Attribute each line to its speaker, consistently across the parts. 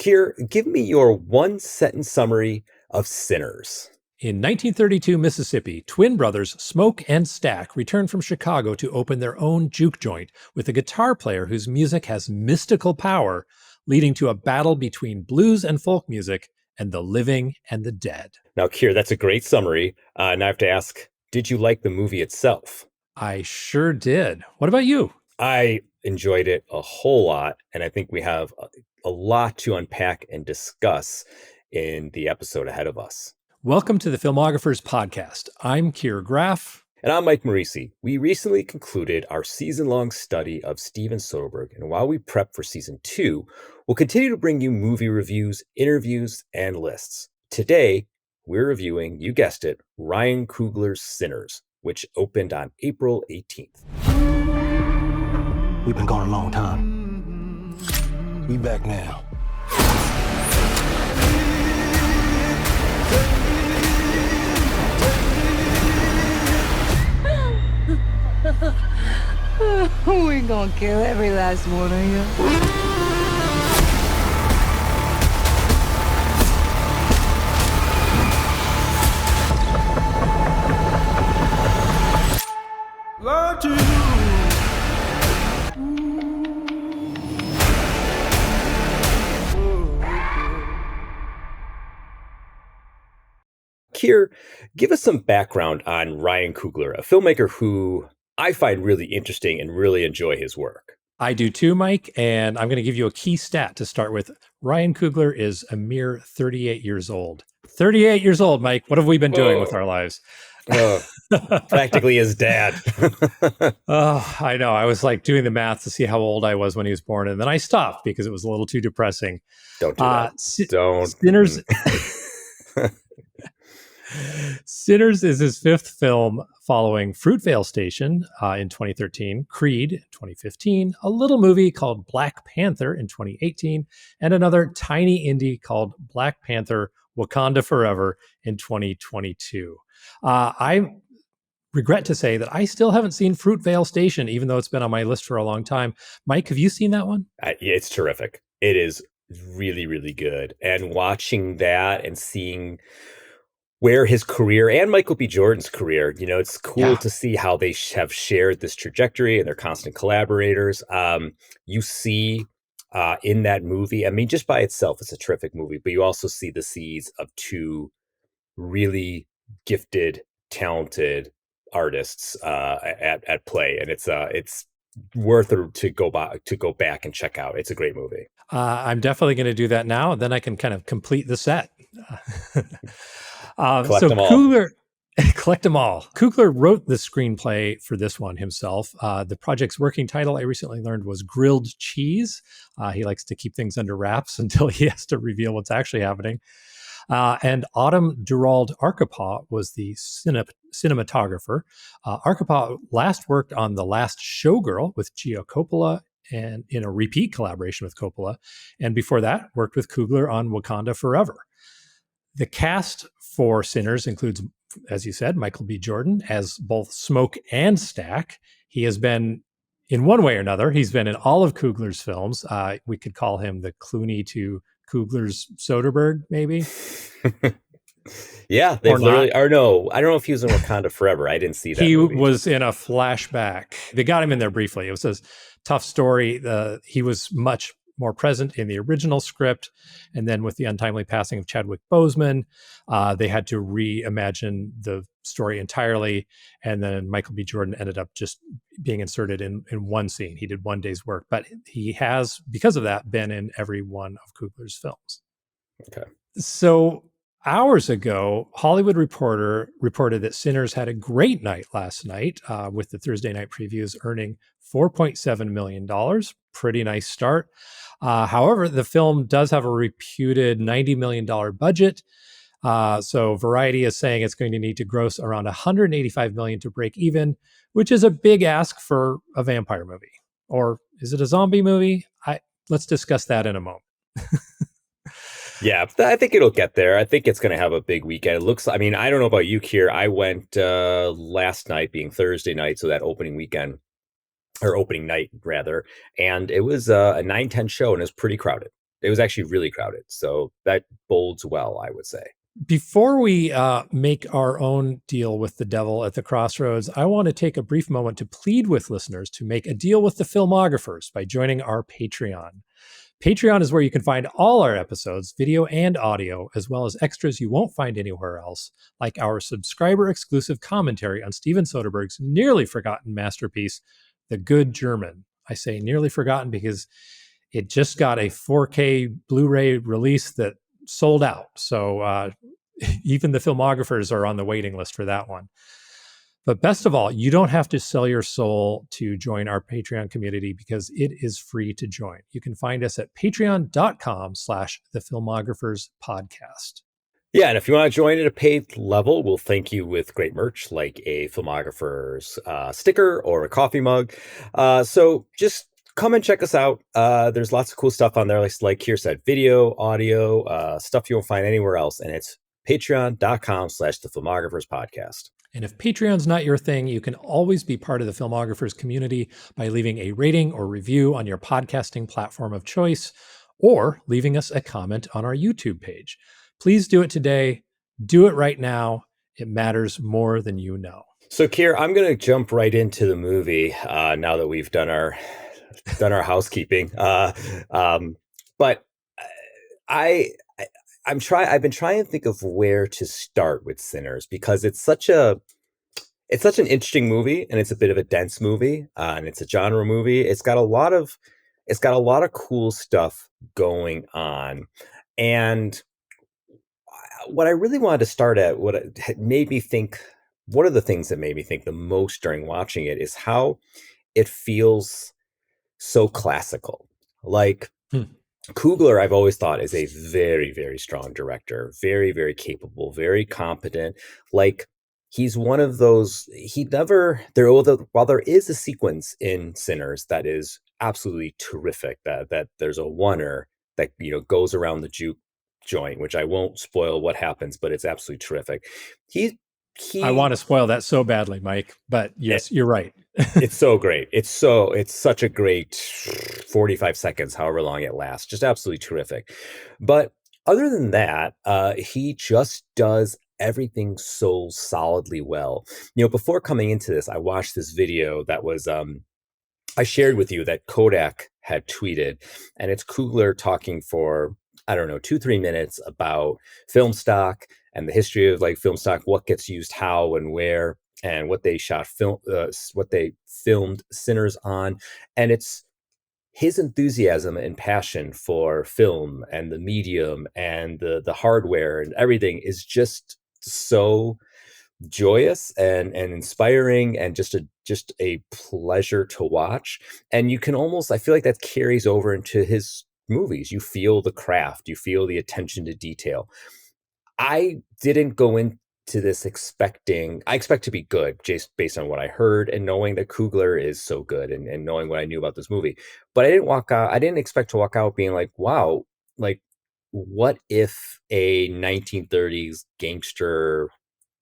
Speaker 1: Keir, give me your one-sentence summary of Sinners.
Speaker 2: In 1932 Mississippi, twin brothers Smoke and Stack return from Chicago to open their own juke joint with a guitar player whose music has mystical power, leading to a battle between blues and folk music and the living and the dead.
Speaker 1: Now, Keir, that's a great summary. Now I have to ask, did you like the movie itself?
Speaker 2: I sure did. What about you?
Speaker 1: I enjoyed it a whole lot, and I think we have a lot to unpack and discuss in the episode ahead of us.
Speaker 2: Welcome to the Filmographers Podcast. I'm Keir Graff.
Speaker 1: And I'm Mike Moreci. We recently concluded our season-long study of Steven Soderbergh, and while we prep for season 2, we'll continue to bring you movie reviews, interviews, and lists. Today, we're reviewing, you guessed it, Ryan Coogler's Sinners, which opened on April 18th.
Speaker 3: We've been gone a long time. We back now.
Speaker 4: We gonna kill every last one of you.
Speaker 3: Love you.
Speaker 1: Keir, give us some background on Ryan Coogler, a filmmaker who I find really interesting and really enjoy his work.
Speaker 2: I do too, Mike, and I'm going to give you a key stat to start with. Ryan Coogler is a mere 38 years old. 38 years old, Mike. What have we been doing with our lives?
Speaker 1: Practically his dad.
Speaker 2: Oh, I know. I was like doing the math to see how old I was when he was born, and then I stopped because it was a little too depressing.
Speaker 1: Don't do that. Don't.
Speaker 2: Sinners. Sinners is his fifth film following Fruitvale Station in 2013, Creed in 2015, a little movie called Black Panther in 2018, and another tiny indie called Black Panther Wakanda Forever in 2022. I regret to say that I still haven't seen Fruitvale Station, even though it's been on my list for a long time. Mike, have you seen that one?
Speaker 1: It's terrific. It is really, really good. And watching that and seeing where his career and MichaelB.Jordan's career, it's cool to see how they have shared this trajectory and they're constant collaborators. You see in that movie, I mean, just by itself, it's a terrific movie, but you also see the seeds of two really gifted, talented artists at play. And it's worth it to go back and check out. It's a great movie.
Speaker 2: I'm definitely going to do that now. And then I can kind of complete the set.
Speaker 1: Collect
Speaker 2: so
Speaker 1: them all.
Speaker 2: Coogler, collect them all. Coogler wrote the screenplay for this one himself. The project's working title, I recently learned, was Grilled Cheese. He likes to keep things under wraps until he has to reveal what's actually happening. And Autumn Durald Arkapaw was the cinematographer. Arkapaw last worked on The Last Showgirl with Gia Coppola and in a repeat collaboration with Coppola. And before that, worked with Coogler on Wakanda Forever. The cast for Sinners includes, as you said, MichaelB.Jordan as both Smoke and Stack. He has been, in one way or another, he's been in all of Coogler's films. We could call him the Clooney to Coogler's Soderbergh, maybe.
Speaker 1: Yeah, they literally, or no, I don't know if he was in Wakanda Forever. I didn't see that.
Speaker 2: He
Speaker 1: movie.
Speaker 2: was in a flashback. They got him in there briefly. It was a tough story. He was much more present in the original script. And then with the untimely passing of Chadwick Boseman, they had to reimagine the story entirely. And then MichaelB.Jordan ended up just being inserted in one scene. He did one day's work, but he has, because of that, been in every one of Coogler's films.
Speaker 1: Okay.
Speaker 2: So hours ago, Hollywood Reporter reported that Sinners had a great night last night with the Thursday night previews earning $4.7 million. Pretty nice start. However, the film does have a reputed $90 million budget. So Variety is saying it's going to need to gross around $185 million to break even, which is a big ask for a vampire movie. Or is it a zombie movie? Let's discuss that in a moment.
Speaker 1: Yeah, I think it'll get there. I think it's going to have a big weekend. It looks, I mean, I don't know about you, Keir. I went last night, being Thursday night, so that opening weekend, or opening night rather, and it was a 9-10 show, and it was pretty crowded. It was actually really crowded. So that bodes well, I would say.
Speaker 2: Before we make our own deal with the devil at the Crossroads, I want to take a brief moment to plead with listeners to make a deal with the Filmographers by joining our Patreon. Patreon is where you can find all our episodes, video and audio, as well as extras you won't find anywhere else, like our subscriber-exclusive commentary on Steven Soderbergh's nearly forgotten masterpiece, The Good German. I say nearly forgotten because it just got a 4K Blu-ray release that sold out. So even the Filmographers are on the waiting list for that one. But best of all, you don't have to sell your soul to join our Patreon community because it is free to join. You can find us at patreon.com/the Filmographers Podcast.
Speaker 1: Yeah, and if you want to join at a paid level, we'll thank you with great merch like a Filmographer's sticker or a coffee mug. So just come and check us out. There's lots of cool stuff on there, like Keir said, video, audio, stuff you won't find anywhere else. And it's patreon.com/the Filmographers Podcast.
Speaker 2: And if Patreon's not your thing, you can always be part of the Filmographers community by leaving a rating or review on your podcasting platform of choice, or leaving us a comment on our YouTube page. Please do it today. Do it right now. It matters more than you know.
Speaker 1: So, Keir, I'm going to jump right into the movie now that we've done our housekeeping. But I've been trying to think of where to start with Sinners, because it's such an interesting movie, and it's a bit of a dense movie, and it's a genre movie. It's got a lot of cool stuff going on. And what I really wanted to start at, one of the things that made me think the most during watching it, is how it feels so classical. Like, Coogler, I've always thought, is a very, very strong director, very, very capable, very competent. Like, he's one of those, while there is a sequence in Sinners that is absolutely terrific, that there's a oneer that, goes around the juke joint, which I won't spoil what happens, but it's absolutely terrific.
Speaker 2: I want to spoil that so badly, Mike, but yes, you're right.
Speaker 1: It's so great. It's such a great 45 seconds, however long it lasts. Just absolutely terrific. But other than that, he just does everything so solidly well. Before coming into this, I watched this video that was I shared with you that Kodak had tweeted, and it's Coogler talking for, I don't know, 2-3 minutes about film stock and the history of film stock, what gets used how and where, and what they what they filmed Sinners on. And it's his enthusiasm and passion for film and the medium and the hardware and everything is just so joyous and inspiring, and just a pleasure to watch. And you can almost, I feel like that carries over into his movies. You feel the craft, you feel the attention to detail. I didn't go into this I expect to be good, just based on what I heard and knowing that Coogler is so good, and knowing what I knew about this movie. But I didn't expect to walk out being like, wow, like, what if a 1930s gangster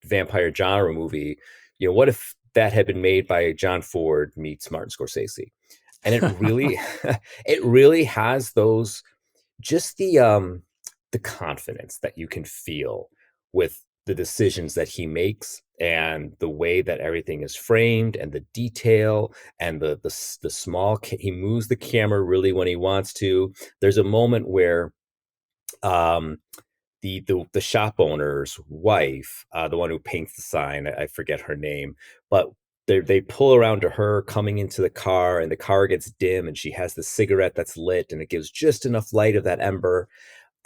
Speaker 1: vampire genre movie, what if that had been made by John Ford meets Martin Scorsese? And it really, it really has those, just the confidence that you can feel with the decisions that he makes, and the way that everything is framed, and the detail, and the small, he moves the camera really when he wants to. There's a moment where the shop owner's wife, the one who paints the sign, I forget her name, but they pull around to her coming into the car, and the car gets dim, and she has the cigarette that's lit, and it gives just enough light of that ember.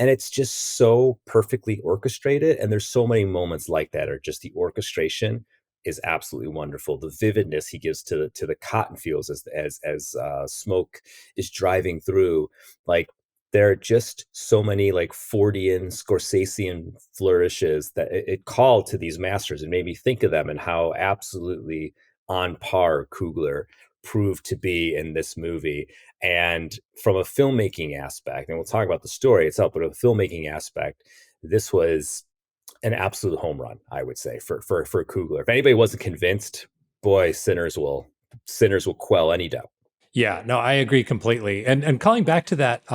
Speaker 1: And it's just so perfectly orchestrated. And there's so many moments like that, or just the orchestration is absolutely wonderful. The vividness he gives to the cotton fields as smoke is driving through. Like, there are just so many Fordian, Scorsesean flourishes that it called to these masters, and made me think of them and how absolutely on par Coogler proved to be in this movie. And from a filmmaking aspect, and we'll talk about the story itself, but a filmmaking aspect, this was an absolute home run, I would say, for Coogler. If anybody wasn't convinced, boy, Sinners will quell any doubt.
Speaker 2: Yeah, no, I agree completely. And calling back to that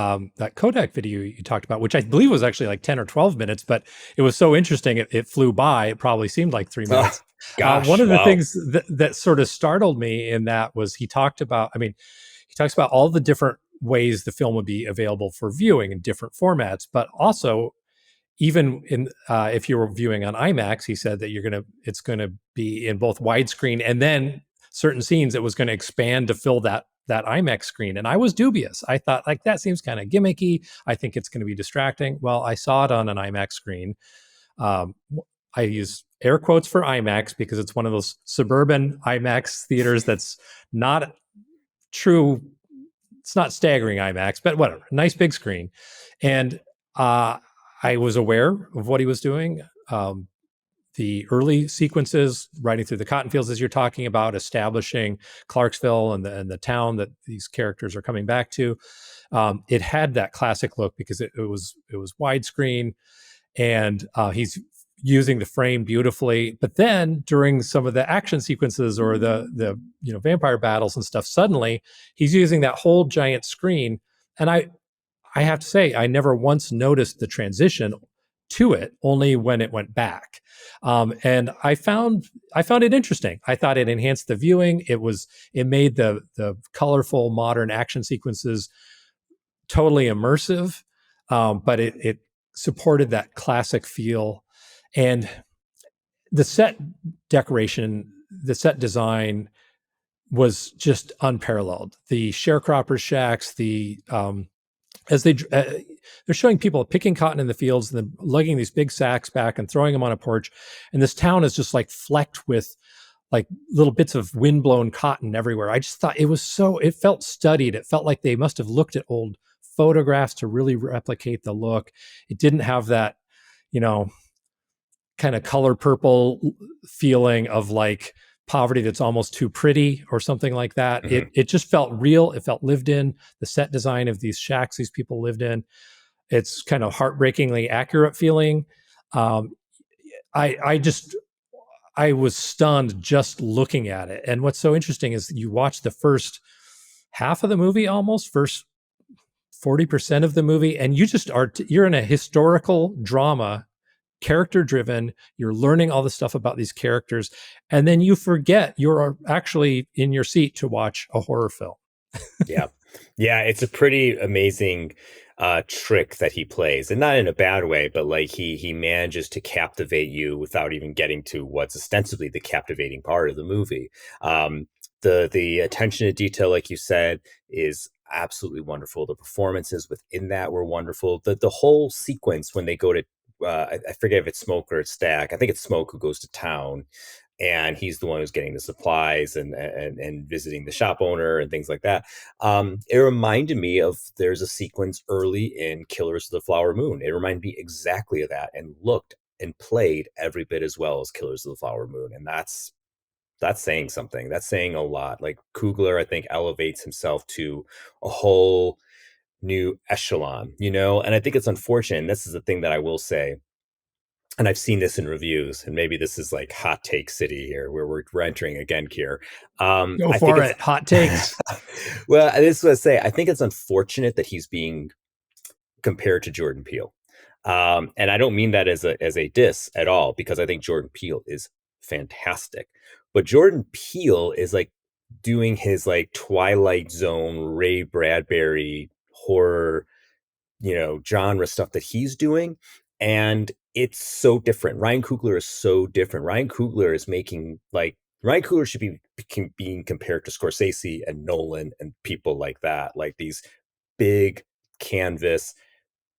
Speaker 2: Kodak video you talked about, which I believe was actually like 10 or 12 minutes, but it was so interesting, it flew by. It probably seemed like 3 minutes.
Speaker 1: Oh,
Speaker 2: One
Speaker 1: gosh,
Speaker 2: of the
Speaker 1: wow.
Speaker 2: things that sort of startled me in that was he talked about, I mean, he talks about all the different ways the film would be available for viewing in different formats, but also even in if you were viewing on IMAX, he said that it's gonna be in both widescreen and then certain scenes it was going to expand to fill that IMAX screen. And I was dubious. I thought like that seems kind of gimmicky. I think it's going to be distracting. Well, I saw it on an IMAX screen. Um, I use air quotes for IMAX because it's one of those suburban IMAX theaters that's not true. It's not staggering IMAX, but whatever. Nice big screen. And I was aware of what he was doing. The early sequences, riding through the cotton fields, as you're talking about, establishing Clarksville and the town that these characters are coming back to. It had that classic look because it was widescreen, and he's using the frame beautifully. But then during some of the action sequences or the vampire battles and stuff, suddenly he's using that whole giant screen, and I have to say, I never once noticed the transition to it, only when it went back. And I found it interesting. I thought it enhanced the viewing. It made the colorful modern action sequences totally immersive, but it supported that classic feel. And the set decoration, the set design was just unparalleled. The sharecroppers shacks, as they're showing people picking cotton in the fields and then lugging these big sacks back and throwing them on a porch, and this town is just like flecked with like little bits of windblown cotton everywhere. I just thought it felt studied. It felt like they must have looked at old photographs to really replicate the look. It didn't have that, you know, kind of color purple feeling of like poverty that's almost too pretty or something like that.
Speaker 1: Mhm.
Speaker 2: It just felt real. It felt lived in. The set design of these shacks these people lived in, it's kind of heartbreakingly accurate feeling. Um, I was stunned just looking at it. And what's so interesting is you watch the first half of the movie, almost first 40% of the movie, and you're in a historical drama, character driven. You're learning all the stuff about these characters, and then you forget you're actually in your seat to watch a horror film.
Speaker 1: Yeah. Yeah, it's a pretty amazing trick that he plays, and not in a bad way, but like he manages to captivate you without even getting to what's ostensibly the captivating part of the movie. The attention to detail, like you said, is absolutely wonderful. The performances within that were wonderful. The whole sequence when they go to I forget if it's Smoke or it's Stack. I think it's Smoke who goes to town, and he's the one who's getting the supplies and visiting the shop owner and things like that. It reminded me of there's a sequence early in Killers of the Flower Moon. It reminded me exactly of that, and looked and played every bit as well as Killers of the Flower Moon. And that's saying something. That's saying a lot. Like Coogler, I think, elevates himself to a whole new echelon, and I think it's unfortunate. And this is the thing that I will say, and I've seen this in reviews, and maybe this is like hot take city here, where we're entering again, Keir.
Speaker 2: Go
Speaker 1: I think
Speaker 2: for it. Hot takes.
Speaker 1: well, this is what I say. I think it's unfortunate that he's being compared to Jordan Peele. And I don't mean that as a diss at all, because I think Jordan Peele is fantastic. But Jordan Peele is like doing his like Twilight Zone, Ray Bradbury horror, genre stuff that he's doing. And it's so different. Ryan Coogler is so different. Ryan Coogler is making like Ryan Coogler should be being compared to Scorsese and Nolan and people like that, like these big canvas,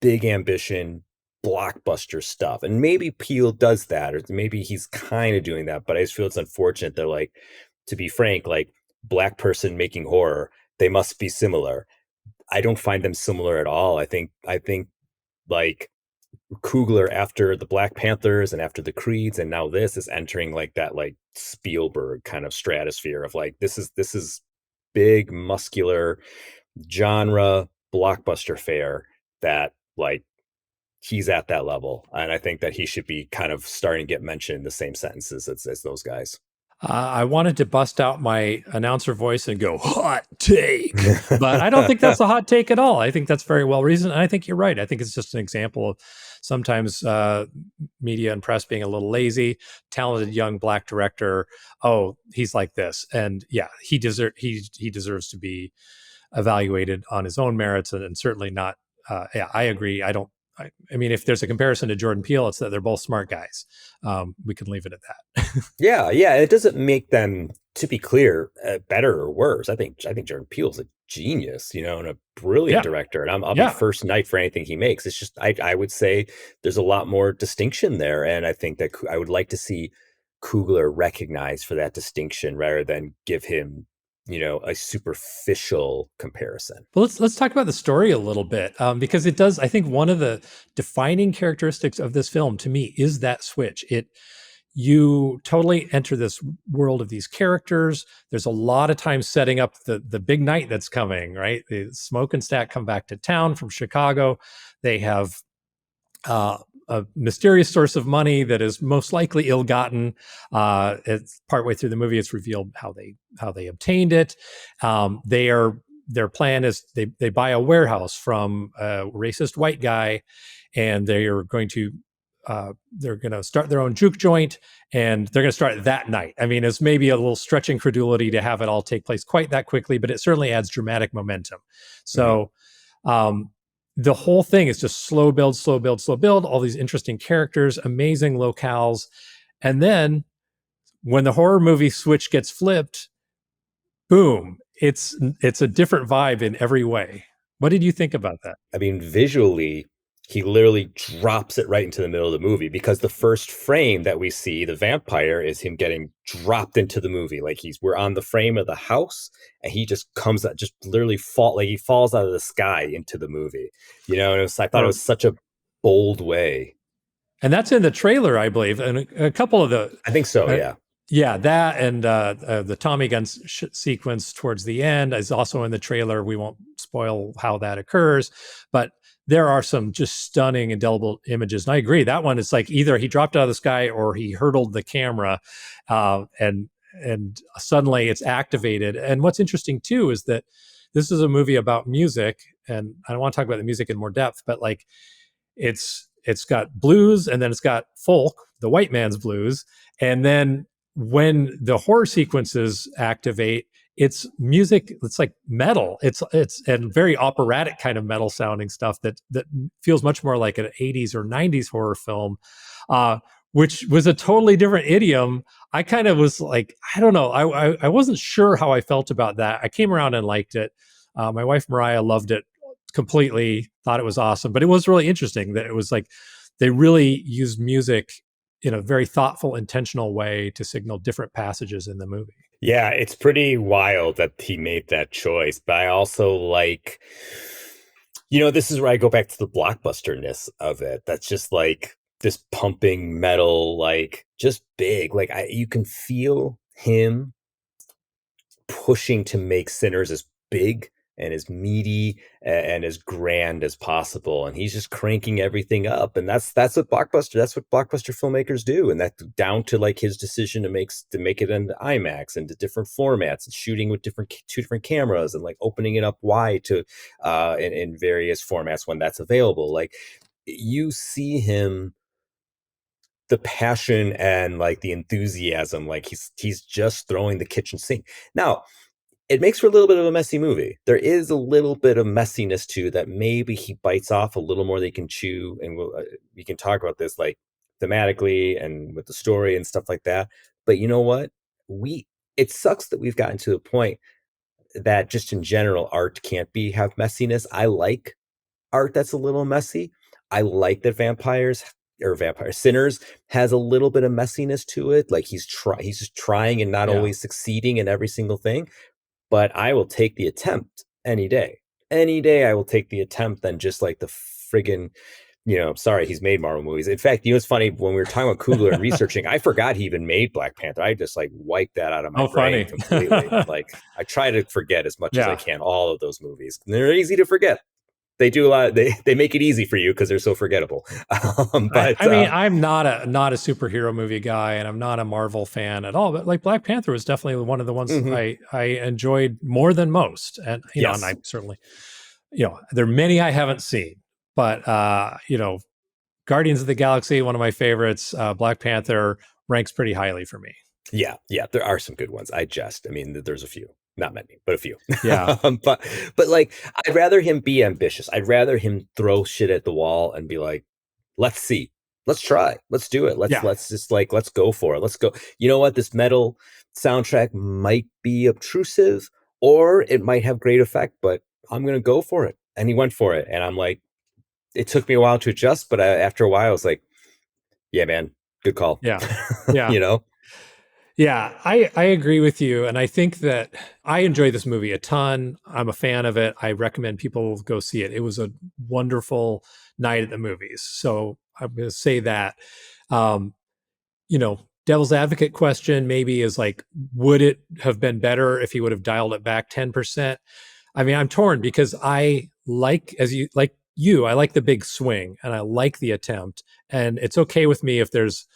Speaker 1: big ambition, blockbuster stuff. And maybe Peele does that, or maybe he's kind of doing that. But I just feel it's unfortunate that, like, to be frank, like black person making horror, they must be similar. I don't find them similar at all. I think like Coogler after the Black Panthers and after the Creeds and now this is entering like that like Spielberg kind of stratosphere of like this is big muscular genre blockbuster fare that like he's at that level, and I think that he should be kind of starting to get mentioned in the same sentences as those guys.
Speaker 2: I wanted to bust out my announcer voice and go, hot take. But I don't think that's a hot take at all. I think that's very well reasoned. And I think you're right. I think it's just an example of sometimes media and press being a little lazy. Talented young black director. Oh, he's like this. And yeah, he deserves to be evaluated on his own merits and certainly not. Yeah, I agree. I mean, if there's a comparison to Jordan Peele, it's that they're both smart guys. We can leave it at that.
Speaker 1: Yeah, yeah. It doesn't make them, to be clear, better or worse. I think Jordan Peele's a genius, and a brilliant director. And I'll be first night for anything he makes. It's just I would say there's a lot more distinction there, and I think that I would like to see Coogler recognized for that distinction rather than give him a superficial comparison.
Speaker 2: Well, let's talk about the story a little bit, because it does. I think one of the defining characteristics of this film to me is that switch. You totally enter this world of these characters. There's a lot of time setting up the big night that's coming, right? The Smoke and Stack come back to town from Chicago. They have a mysterious source of money that is most likely ill-gotten. It's partway through the movie, it's revealed how they obtained it. Their plan is they buy a warehouse from a racist white guy, and they're going to start their own juke joint, and they're going to start that night. I mean, it's maybe a little stretching credulity to have it all take place quite that quickly, but it certainly adds dramatic momentum. So the whole thing is just slow build, all these interesting characters, amazing locales. And then when the horror movie switch gets flipped, boom, it's a different vibe in every way. What did you think about that?
Speaker 1: I mean, visually, he literally drops it right into the middle of the movie, because the first frame that we see, the vampire, is him getting dropped into the movie. Like we're on the frame of the house, and he just comes out, just literally he falls out of the sky into the movie. And I thought it was such a bold way.
Speaker 2: And that's in the trailer, I believe, and a couple of the.
Speaker 1: I think so. Yeah.
Speaker 2: Yeah, that and the Tommy gun sequence towards the end is also in the trailer. We won't spoil how that occurs, but there are some just stunning, indelible images. And I agree, that one is like either he dropped out of the sky or he hurdled the camera, and suddenly it's activated. And what's interesting too is that this is a movie about music, and I don't want to talk about the music in more depth, but like it's got blues, and then it's got folk, the white man's blues, and then when the horror sequences activate, it's music. It's like metal. It's and very operatic kind of metal sounding stuff that feels much more like an 80s or 90s horror film, which was a totally different idiom. I kind of was like, I don't know. I wasn't sure how I felt about that. I came around and liked it. My wife Mariah loved it completely, thought it was awesome. But it was really interesting that it was like they really used music in a very thoughtful, intentional way to signal different passages in the movie.
Speaker 1: Yeah, it's pretty wild that he made that choice. But I also like, this is where I go back to the blockbusterness of it. That's just like this pumping metal, like just big. Like you can feel him pushing to make Sinners as big and as meaty and as grand as possible, and he's just cranking everything up. And that's what blockbuster filmmakers do. And that's down to like his decision to make it into IMAX and to different formats and shooting with two different cameras and like opening it up wide to in various formats when that's available. Like you see him, the passion and like the enthusiasm, like he's just throwing the kitchen sink. Now, it makes for a little bit of a messy movie. There is a little bit of messiness too that maybe he bites off a little more than he can chew, and we can talk about this like thematically and with the story and stuff like that. But you know what? It sucks that we've gotten to a point that just in general art can't have messiness. I like art that's a little messy. I like that Sinners has a little bit of messiness to it. Like he's just trying and not always succeeding in every single thing. But I will take the attempt any day. Any day I will take the attempt than just like the friggin', sorry, he's made Marvel movies. In fact, it's funny, when we were talking about Coogler and researching, I forgot he even made Black Panther. I just like wiped that out of my brain completely. Like I try to forget as much as I can all of those movies. And they're easy to forget. They do a lot. They make it easy for you because they're so forgettable.
Speaker 2: I mean, I'm not a superhero movie guy, and I'm not a Marvel fan at all. But like Black Panther was definitely one of the ones
Speaker 1: mhm.
Speaker 2: I enjoyed more than most, and and
Speaker 1: Yes.
Speaker 2: I certainly, there are many I haven't seen, but Guardians of the Galaxy, one of my favorites. Black Panther ranks pretty highly for me.
Speaker 1: Yeah, yeah, there are some good ones. I mean, there's a few, not many, but a few.
Speaker 2: Yeah,
Speaker 1: But like, I'd rather him be ambitious. I'd rather him throw shit at the wall and be like, let's see, let's try, let's do it.
Speaker 2: yeah,
Speaker 1: Let's just like, let's go for it. Let's go. You know what? This metal soundtrack might be obtrusive, or it might have great effect, but I'm gonna go for it. And he went for it, and I'm like, it took me a while to adjust, but after a while, I was like, yeah, man, good call.
Speaker 2: yeah, yeah.
Speaker 1: You know?
Speaker 2: Yeah, I agree with you. And I think that I enjoy this movie a ton. I'm a fan of it. I recommend people go see it. It was a wonderful night at the movies. So I'm going to say that. Um, Devil's advocate question maybe is like, would it have been better if he would have dialed it back 10%? I mean, I'm torn because I like, I like the big swing and I like the attempt. And it's okay with me if there's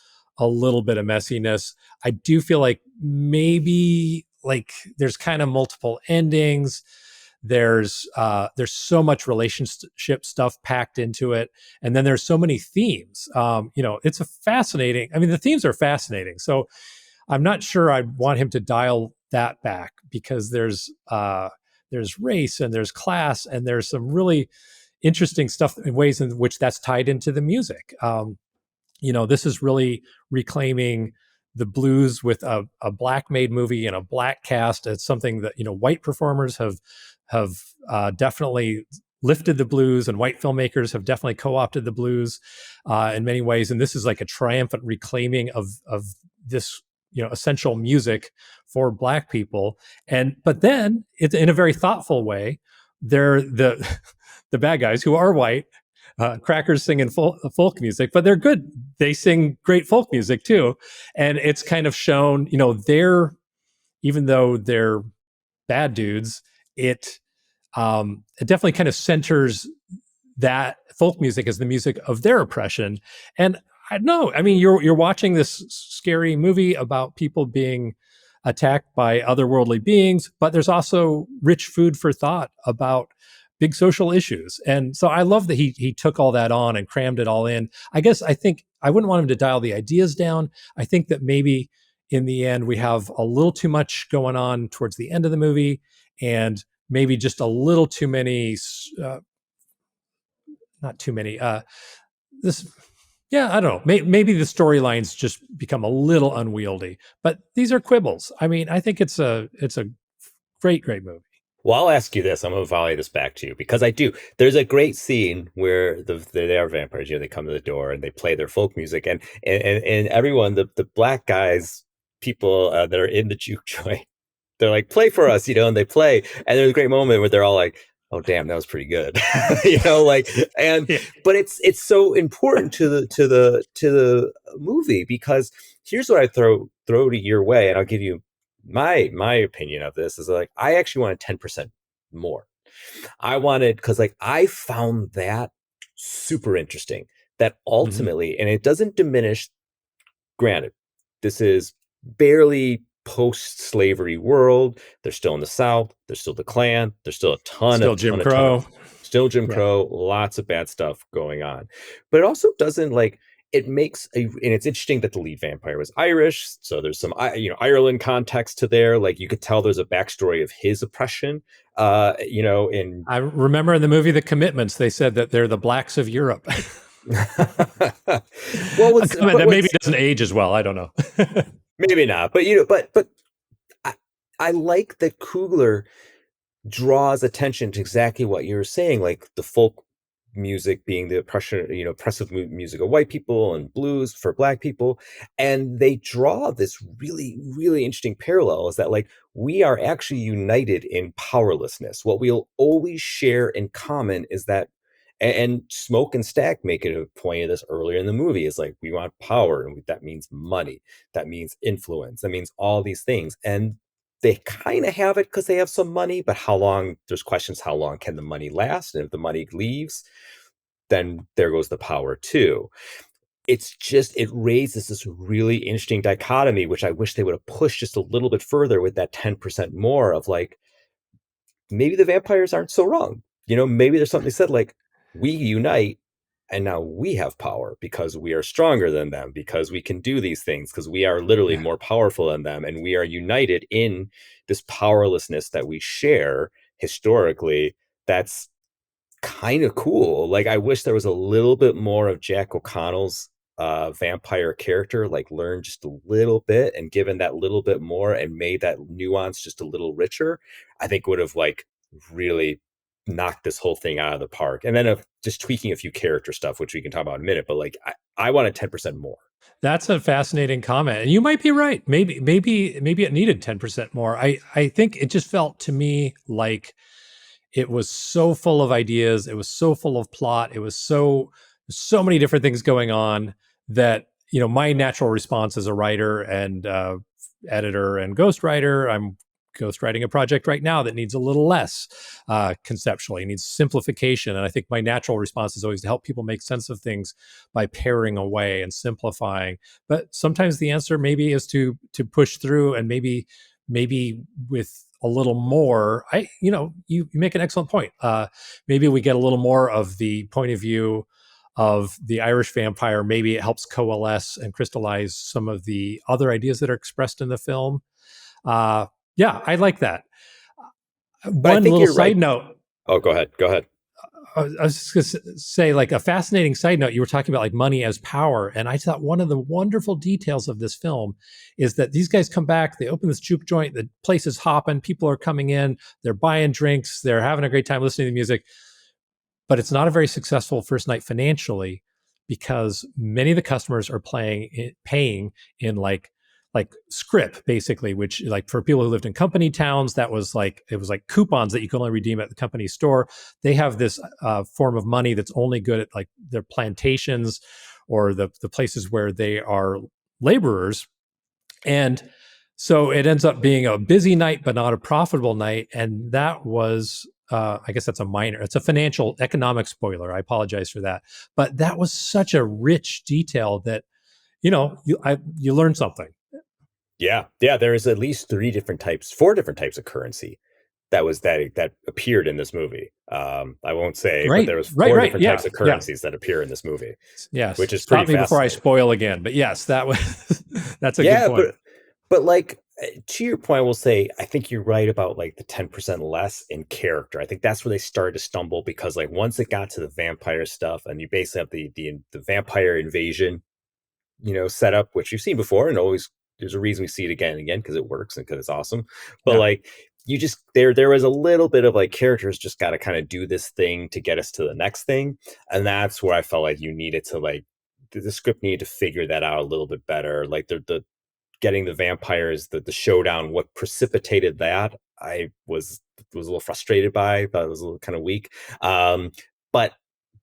Speaker 2: a little bit of messiness. I do feel like maybe like there's kind of multiple endings. There's so much relationship stuff packed into it, and then there's so many themes. It's a fascinating. I mean, the themes are fascinating. So I'm not sure I want him to dial that back because there's race and there's class and there's some really interesting stuff in ways in which that's tied into the music. This is really reclaiming the blues with a black made movie and a black cast. It's something that white performers have definitely lifted the blues, and white filmmakers have definitely co-opted the blues in many ways. And this is like a triumphant reclaiming of this essential music for black people. But then it's in a very thoughtful way. They're the bad guys who are white. Crackers singing folk music, but they're good. They sing great folk music too, and it's kind of shown. Even though they're bad dudes, it definitely kind of centers that folk music as the music of their oppression. And I don't know. I mean, you're watching this scary movie about people being attacked by otherworldly beings, but there's also rich food for thought about big social issues. And so I love that he took all that on and crammed it all in. I think I wouldn't want him to dial the ideas down. I think that maybe in the end we have a little too much going on towards the end of the movie, and maybe just a little too many, not too many. This, yeah, I don't know. Maybe the storylines just become a little unwieldy. But these are quibbles. I mean, I think it's a great movie.
Speaker 1: Well, I'll ask you this. I'm going to volley this back to you because I do. There's a great scene where they are vampires. They come to the door and they play their folk music, and everyone, the black guys, people that are in the juke joint, they're like, play for us, and they play. And there's a great moment where they're all like, oh damn, that was pretty good. Yeah. But it's so important to the movie, because here's what I throw to your way, and I'll give you my opinion of this is like, I actually wanted 10% more. I wanted, because like I found that super interesting, that ultimately, and it doesn't diminish, granted, this is barely post-slavery world. They're still in the South. There's still the Klan. There's still a ton of
Speaker 2: Jim Crow.
Speaker 1: Still Jim Crow. Lots of bad stuff going on. But it also doesn't it makes and it's interesting that the lead vampire was Irish. So there's some Ireland context to there. Like you could tell there's a backstory of his oppression. In
Speaker 2: I remember in the movie The Commitments, they said that they're the blacks of Europe. Well, that maybe doesn't age as well. I don't know.
Speaker 1: Maybe not, but I like that Coogler draws attention to exactly what you're saying, like the folk music being the oppressive music of white people and blues for black people. And they draw this really, really interesting parallel, is that like we are actually united in powerlessness. What we'll always share in common is that, and Smoke and Stack make it a point of this earlier in the movie, is like, we want power, and that means money, that means influence, that means all these things. And they kind of have it because they have some money, but how long? There's questions: how long can the money last? And if the money leaves, then there goes the power too. It's just, it raises this really interesting dichotomy, which I wish they would have pushed just a little bit further with that 10% more of like, maybe the vampires aren't so wrong. Maybe there's something said like, we unite and now we have power because we are stronger than them, because we can do these things, because we are literally more powerful than them, and we are united in this powerlessness that we share historically. That's kind of cool. Like, I wish there was a little bit more of Jack O'Connell's vampire character, like learn just a little bit and given that little bit more and made that nuance just a little richer. I think would have like really knocked this whole thing out of the park. And then just tweaking a few character stuff, which we can talk about in a minute, but like I wanted 10% more.
Speaker 2: That's a fascinating comment, and you might be right. Maybe it needed 10% more. I think it just felt to me like it was so full of ideas. It was so full of plot. It was so many different things going on that, my natural response as a writer and editor and ghostwriter, I'm ghostwriting a project right now that needs a little less conceptually, needs simplification. And I think my natural response is always to help people make sense of things by paring away and simplifying. But sometimes the answer maybe is to push through, and maybe with a little more. You make an excellent point. Maybe we get a little more of the point of view of the Irish vampire. Maybe it helps coalesce and crystallize some of the other ideas that are expressed in the film. Yeah, I like that. One little side note.
Speaker 1: Oh, go ahead.
Speaker 2: I was just going to say, like, a fascinating side note. You were talking about like money as power. And I thought one of the wonderful details of this film is that these guys come back, they open this juke joint, the place is hopping, people are coming in, they're buying drinks, they're having a great time listening to music. But it's not a very successful first night financially, because many of the customers are paying in like scrip, basically, which, like, for people who lived in company towns, it was like coupons that you can only redeem at the company store. They have this form of money that's only good at like their plantations or the places where they are laborers. And so it ends up being a busy night, but not a profitable night. And that was, I guess it's a financial economic spoiler. I apologize for that. But that was such a rich detail that, you learn something.
Speaker 1: Yeah. There is at least four different types of currency that appeared in this movie. I won't say, but there was four different types of currencies that appear in this movie.
Speaker 2: Yes.
Speaker 1: Which is
Speaker 2: Stop me before I spoil again. But yes, that's a good point.
Speaker 1: But like, to your point, I will say, I think you're right about like the 10% less in character. I think that's where they started to stumble, because like once it got to the vampire stuff, and you basically have the vampire invasion, setup, which you've seen before, and always there's a reason we see it again and again, because it works and because it's awesome. But like, you just there was a little bit of like, characters just got to kind of do this thing to get us to the next thing, and that's where I felt like you needed to like the script needed to figure that out a little bit better. Like the getting the vampires, the showdown, what precipitated that, I was a little frustrated by. Thought it was a little kind of weak. But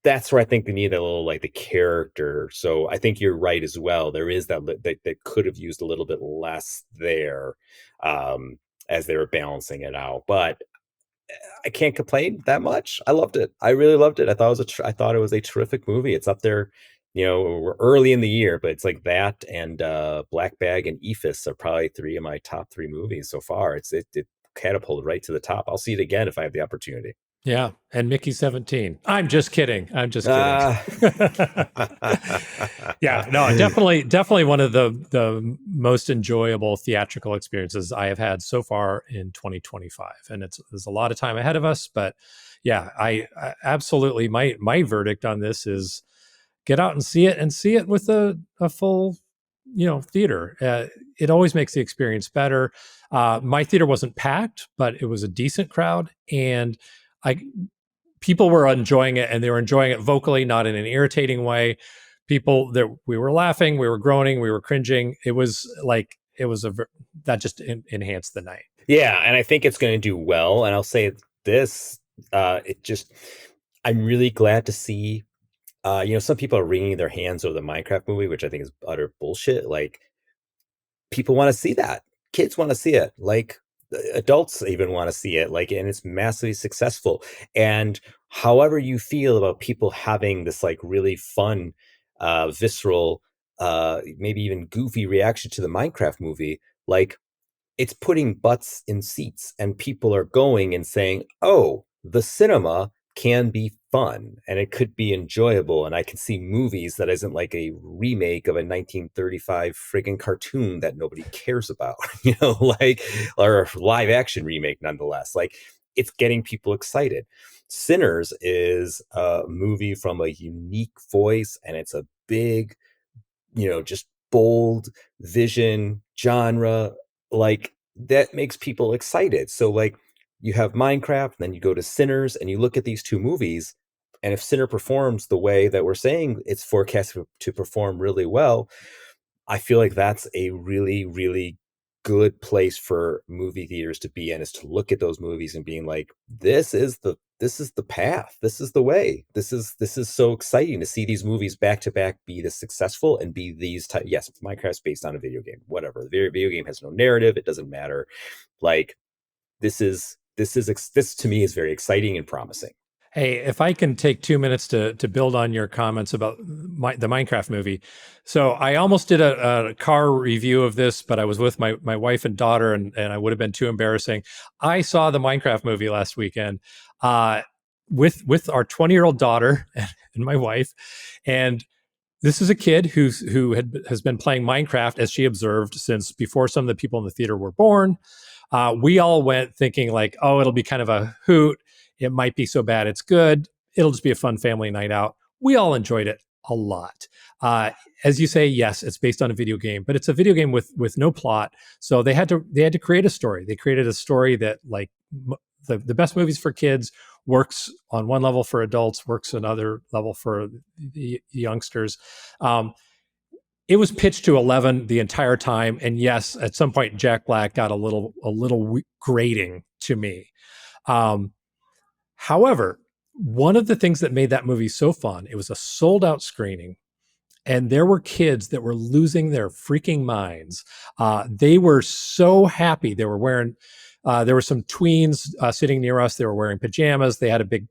Speaker 1: that's where I think they need a little like the character. So I think you're right as well. There is that they could have used a little bit less there, as they were balancing it out. But I can't complain that much. I loved it. I really loved it. I thought it was a terrific movie. It's up there. We're early in the year, but it's like that and Black Bag and Ephus are probably three of my top three movies so far. It catapulted right to the top. I'll see it again if I have the opportunity.
Speaker 2: Yeah, and Mickey 17. I'm just kidding. Yeah, no, definitely one of the most enjoyable theatrical experiences I have had so far in 2025. And there's a lot of time ahead of us, but yeah, I absolutely, my verdict on this is get out and see it with a full, theater. It always makes the experience better. My theater wasn't packed, but it was a decent crowd, and people were enjoying it, and they were enjoying it vocally, not in an irritating way. We were laughing, we were groaning, we were cringing. That just enhanced the night.
Speaker 1: Yeah. And I think it's going to do well. And I'll say this, I'm really glad to see, some people are wringing their hands over the Minecraft movie, which I think is utter bullshit. Like, people want to see that. Kids want to see it. Like, adults even want to see it, like, and it's massively successful. And however you feel about people having this like really fun, visceral, maybe even goofy reaction to the Minecraft movie, like, it's putting butts in seats and people are going and saying, oh, the cinema can be fun and it could be enjoyable. And I can see movies that isn't like a remake of a 1935 friggin' cartoon that nobody cares about, like, or a live action remake nonetheless. Like, it's getting people excited. Sinners is a movie from a unique voice, and it's a big, just bold vision, genre, like, that makes people excited. So like, you have Minecraft, then you go to Sinners, and you look at these two movies, and if Sinner performs the way that we're saying it's forecast to perform really well, I feel like that's a really, really good place for movie theaters to be in, is to look at those movies and being like, this is the path. This is the way. This is so exciting to see these movies back to back be this successful and be these type. Yes, Minecraft's based on a video game, whatever. The video game has no narrative. It doesn't matter. Like, this to me is very exciting and promising.
Speaker 2: Hey, if I can take 2 minutes to build on your comments about the Minecraft movie. So I almost did a car review of this, but I was with my wife and daughter, and I would have been too embarrassing. I saw the Minecraft movie last weekend with our 20-year-old daughter and my wife. And this is a kid has been playing Minecraft, as she observed, since before some of the people in the theater were born. We all went thinking like, oh, it'll be kind of a hoot. It might be so bad it's good. It'll just be a fun family night out. We all enjoyed it a lot. As you say, yes, it's based on a video game, but it's a video game with no plot. So they had to create a story. They created a story that, like, the best movies for kids, works on one level for adults, works another level for the youngsters. It was pitched to 11 the entire time, and yes, at some point Jack Black got a little grating to me. However, one of the things that made that movie so fun, it was a sold out screening, and there were kids that were losing their freaking minds. They were so happy. They were wearing, there were some tweens sitting near us. They were wearing pajamas. They had a big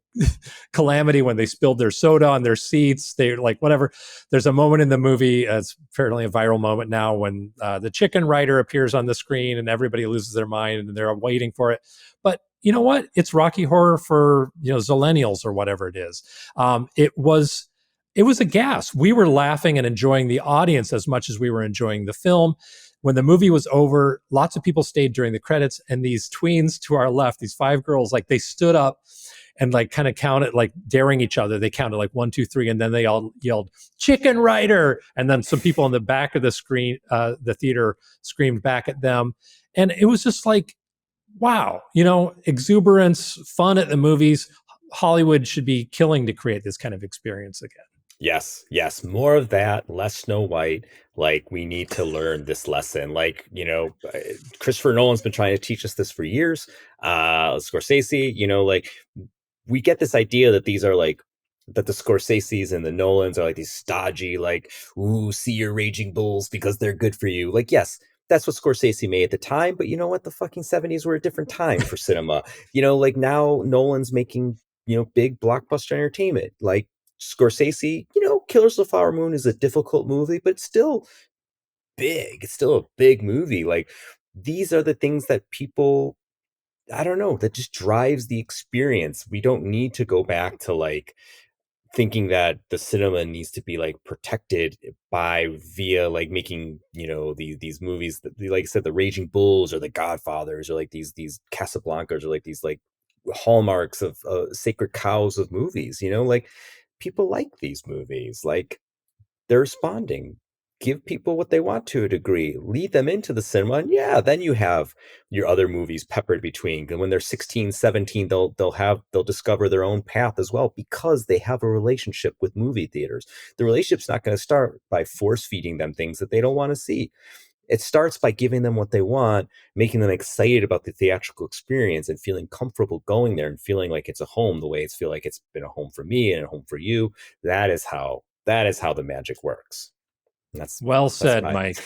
Speaker 2: calamity when they spilled their soda on their seats. They like, whatever. There's a moment in the movie, it's apparently a viral moment now, when the chicken writer appears on the screen and everybody loses their mind and they're waiting for it. But you know what? It's Rocky Horror for, Zillennials or whatever it is. It was a gas. We were laughing and enjoying the audience as much as we were enjoying the film. When the movie was over, lots of people stayed during the credits, and these tweens to our left, these 5 girls, like, they stood up and like kind of counted, like daring each other. They counted like 1, 2, 3, and then they all yelled "Chicken Writer!" And then some people in the back of the screen, the theater, screamed back at them, and it was just like, wow, exuberance, fun at the movies. Hollywood should be killing to create this kind of experience again.
Speaker 1: Yes, more of that, less Snow White. Like, we need to learn this lesson. Like, Christopher Nolan's been trying to teach us this for years. Scorsese, like, we get this idea that these are like, that the Scorseses and the Nolans are like these stodgy, like, ooh, see your raging bulls because they're good for you. Like, yes, that's what Scorsese made at the time, but you know what? The fucking 70s were a different time for cinema. Like, now Nolan's making, big blockbuster entertainment. Like, Scorsese, Killers of the Flower Moon is a difficult movie, but it's still big. It's still a big movie. Like, these are the things that people, I don't know, that just drives the experience. We don't need to go back to like thinking that the cinema needs to be like protected via like making, these movies that, like I said, the Raging Bulls or the Godfathers, or like these Casablancas, or like these like hallmarks of sacred cows of movies. Like, people like these movies. Like, they're responding. Give people what they want to a degree. Lead them into the cinema, and yeah, then you have your other movies peppered between. And when they're 16, 17, they'll discover their own path as well, because they have a relationship with movie theaters. The relationship's not going to start by force feeding them things that they don't want to see. It starts by giving them what they want, making them excited about the theatrical experience, and feeling comfortable going there and feeling like it's a home, the way it's feel like it's been a home for me and a home for you. That is how the magic works. And
Speaker 2: Well said, Mike.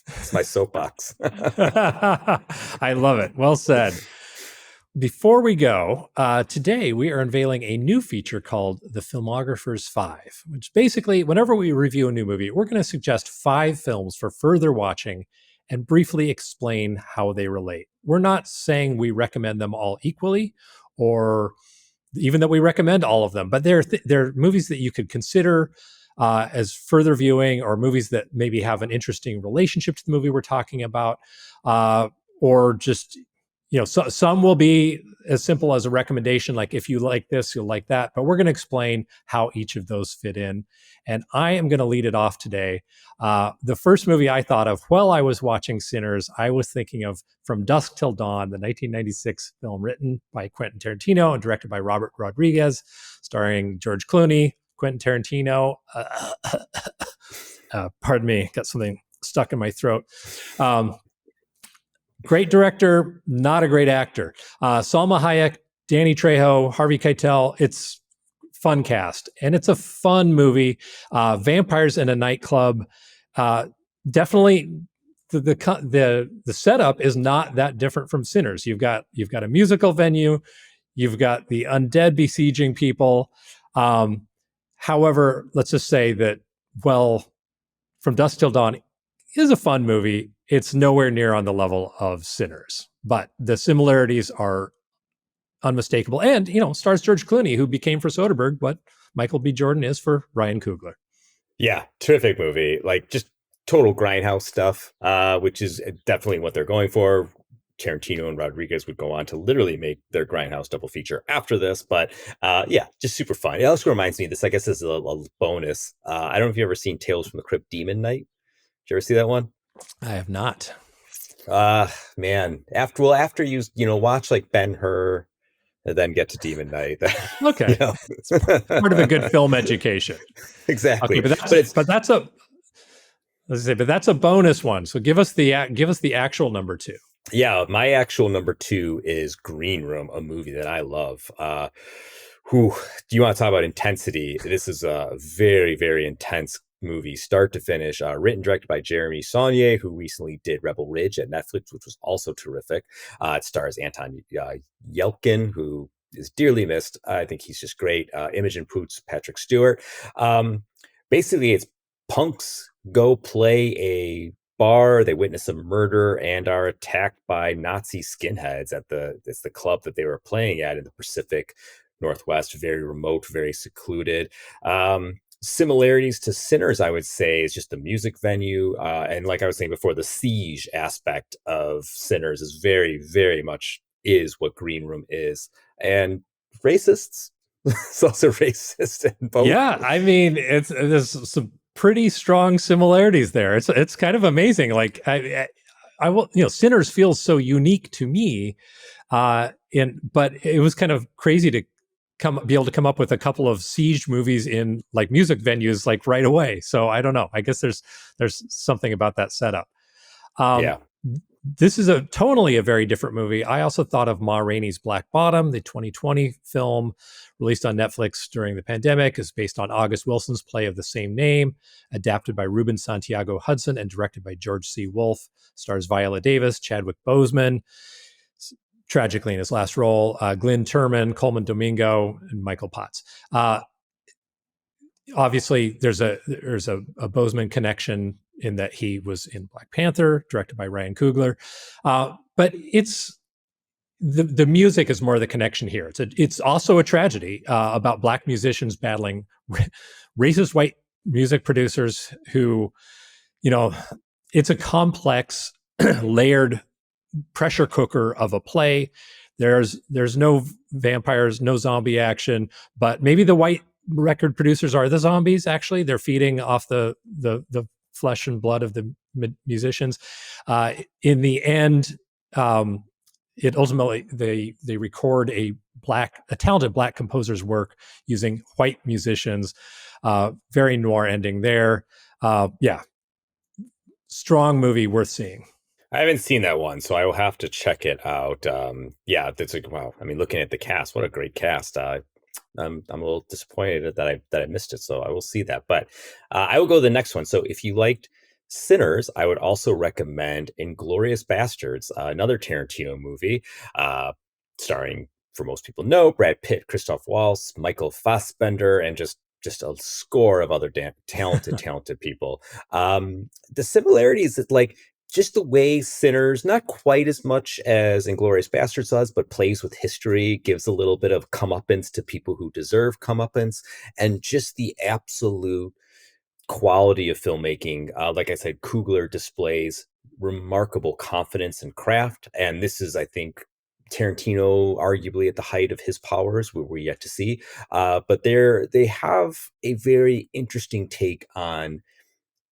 Speaker 1: It's my soapbox.
Speaker 2: I love it. Well said. Before we go, today we are unveiling a new feature called the Filmographers Five, which basically, whenever we review a new movie, we're going to suggest 5 films for further watching and briefly explain how they relate. We're not saying we recommend them all equally or even that we recommend all of them, but they're movies that you could consider as further viewing, or movies that maybe have an interesting relationship to the movie we're talking about, or just, so some will be as simple as a recommendation, like if you like this, you'll like that. But we're going to explain how each of those fit in. And I am going to lead it off today. The first movie I thought of while I was watching Sinners, I was thinking of From Dusk Till Dawn, the 1996 film written by Quentin Tarantino and directed by Robert Rodriguez, starring George Clooney, Quentin Tarantino. Pardon me, got something stuck in my throat. Great director, not a great actor. Salma Hayek, Danny Trejo, Harvey Keitel. It's fun cast, and it's a fun movie. Vampires in a nightclub. Definitely, the setup is not that different from Sinners. You've got a musical venue. You've got the undead besieging people. However, let's just say that, From Dusk Till Dawn is a fun movie. It's nowhere near on the level of Sinners, but the similarities are unmistakable. And, stars George Clooney, who became for Soderbergh what Michael B. Jordan is for Ryan Coogler.
Speaker 1: Yeah, terrific movie. Like, just total grindhouse stuff, which is definitely what they're going for. Tarantino and Rodriguez would go on to literally make their grindhouse double feature after this, but just super fun. It also reminds me of this, I guess this is a bonus. I don't know if you've ever seen Tales from the Crypt Demon Night. Did you ever see that one?
Speaker 2: I have not.
Speaker 1: Man, after you watch like Ben-Hur and then get to Demon Night.
Speaker 2: Okay. It's part of a good film education.
Speaker 1: Exactly.
Speaker 2: Okay, but that's a bonus one. So give us the actual number 2.
Speaker 1: Yeah, my actual number 2 is Green Room, a movie that I love. Do you want to talk about intensity? This is a very, very intense movie, start to finish, written, directed by Jeremy Saulnier, who recently did Rebel Ridge at Netflix, which was also terrific. It stars Anton Yelkin, who is dearly missed. I think he's just great. Imogen Poots, Patrick Stewart. Basically, it's punks go play a bar. They witness a murder and are attacked by Nazi skinheads it's the club that they were playing at in the Pacific Northwest, very remote, very secluded. Similarities to Sinners, I would say, is just the music venue. And like I was saying before, the siege aspect of Sinners is very, very much is what Green Room is. And racists. It's also racist in both.
Speaker 2: Yeah, I mean, there's some pretty strong similarities there. It's kind of amazing. Like I will, Sinners feels so unique to me. But it was kind of crazy to be able to come up with a couple of siege movies in like music venues like right away. So I don't know. I guess there's something about that setup. This is tonally a very different movie. I also thought of Ma Rainey's Black Bottom, the 2020 film released on Netflix during the pandemic, is based on August Wilson's play of the same name, adapted by Ruben Santiago Hudson and directed by George C. Wolfe. Stars Viola Davis, Chadwick Boseman, tragically in his last role, Glynn Turman, Coleman Domingo, and Michael Potts. Obviously, there's a Boseman connection in that he was in Black Panther, directed by Ryan Coogler. But it's the music is more the connection here. It's also a tragedy about Black musicians battling racist white music producers who, it's a complex, layered pressure cooker of a play. There's no vampires, no zombie action, but maybe the white record producers are the zombies. Actually, they're feeding off the flesh and blood of the musicians. In the end, it ultimately they record a talented Black composer's work using white musicians. Very noir ending there. Strong movie, worth seeing.
Speaker 1: I haven't seen that one, so I will have to check it out. That's like, wow. I mean, looking at the cast, what a great cast. I'm a little disappointed that I missed it, so I will see that. But I will go to the next one. So if you liked Sinners, I would also recommend Inglorious Basterds, another Tarantino movie, starring, for most people know, Brad Pitt, Christoph Waltz, Michael Fassbender, and just a score of other talented people. The similarities that, like, just the way Sinners, not quite as much as Inglorious Basterds does, but plays with history, gives a little bit of comeuppance to people who deserve comeuppance, and just the absolute quality of filmmaking. Like I said, Coogler displays remarkable confidence and craft, and this is, I think, Tarantino arguably at the height of his powers, we're yet to see. But they have a very interesting take on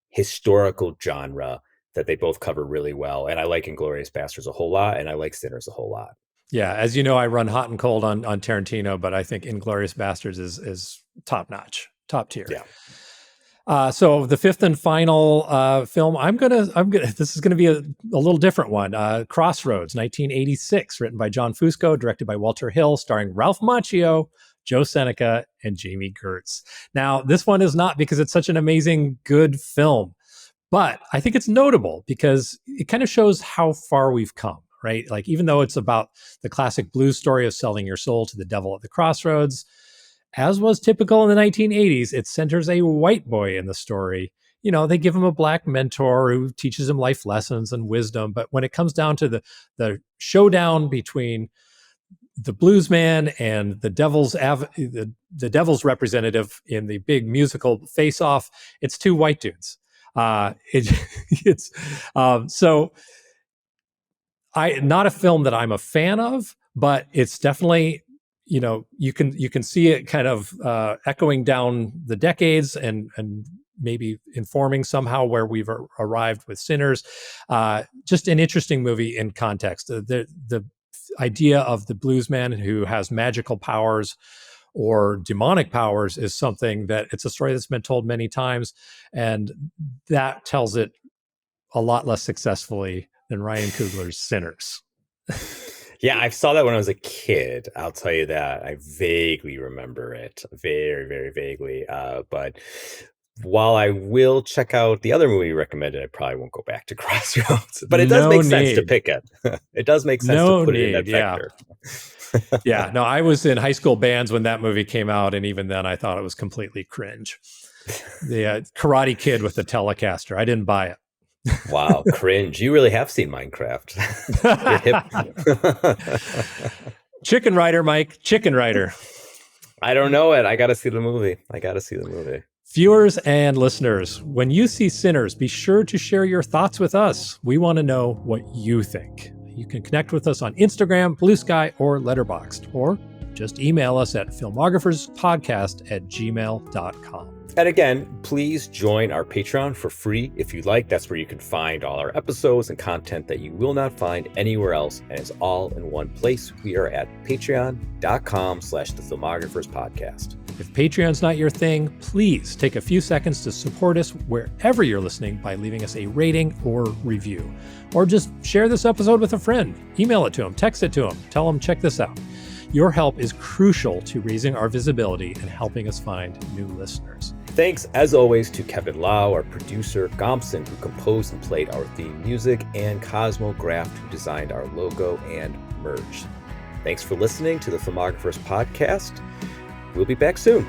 Speaker 1: historical genre that they both cover really well. And I like Inglorious Basterds a whole lot, and I like Sinners a whole lot.
Speaker 2: Yeah, as you know, I run hot and cold on Tarantino, but I think Inglorious Basterds is top notch, top tier.
Speaker 1: Yeah.
Speaker 2: So the fifth and final film, I'm gonna. This is gonna be a little different one. Crossroads, 1986, written by John Fusco, directed by Walter Hill, starring Ralph Macchio, Joe Seneca, and Jamie Gertz. Now, this one is not because it's such an amazing, good film, but I think it's notable because it kind of shows how far we've come, right? Like, even though it's about the classic blues story of selling your soul to the devil at the crossroads, as was typical in the 1980s, it centers a white boy in the story. You know, they give him a black mentor who teaches him life lessons and wisdom. But when it comes down to the showdown between the blues man and the devil's representative in the big musical face-off, it's two white dudes. It's so not a film that I'm a fan of, but it's definitely, you know, you can see it kind of echoing down the decades and maybe informing somehow where we've arrived with Sinners. Just an interesting movie in context. The idea of the blues man who has magical powers or demonic powers is something that it's a story that's been told many times, and that tells it a lot less successfully than Ryan Coogler's Sinners.
Speaker 1: Yeah, I saw that when I was a kid. I'll tell you that. I vaguely remember it. Very, very vaguely. But while I will check out the other movie you recommended, I probably won't go back to Crossroads. But it does make sense to pick it. It does make sense to put it in that vector.
Speaker 2: Yeah, no, I was in high school bands when that movie came out, and even then I thought it was completely cringe. The Karate Kid with the Telecaster. I didn't buy it.
Speaker 1: Wow, cringe. You really have seen Minecraft.
Speaker 2: Chicken Rider, Mike. Chicken Rider.
Speaker 1: I don't know it. I got to see the movie.
Speaker 2: Viewers and listeners, when you see Sinners, be sure to share your thoughts with us. We want to know what you think. You can connect with us on Instagram, Bluesky, or Letterboxd, or just email us at filmographerspodcast@gmail.com.
Speaker 1: And again, please join our Patreon for free if you'd like. That's where you can find all our episodes and content that you will not find anywhere else. And it's all in one place. We are at patreon.com/the Filmographers Podcast.
Speaker 2: If Patreon's not your thing, please take a few seconds to support us wherever you're listening by leaving us a rating or review. Or just share this episode with a friend. Email it to them, text it to them, tell them, check this out. Your help is crucial to raising our visibility and helping us find new listeners.
Speaker 1: Thanks, as always, to Kevin Lau, our producer, Gompson, who composed and played our theme music, and Cosmo Graff, who designed our logo and merch. Thanks for listening to the Filmographers Podcast. We'll be back soon.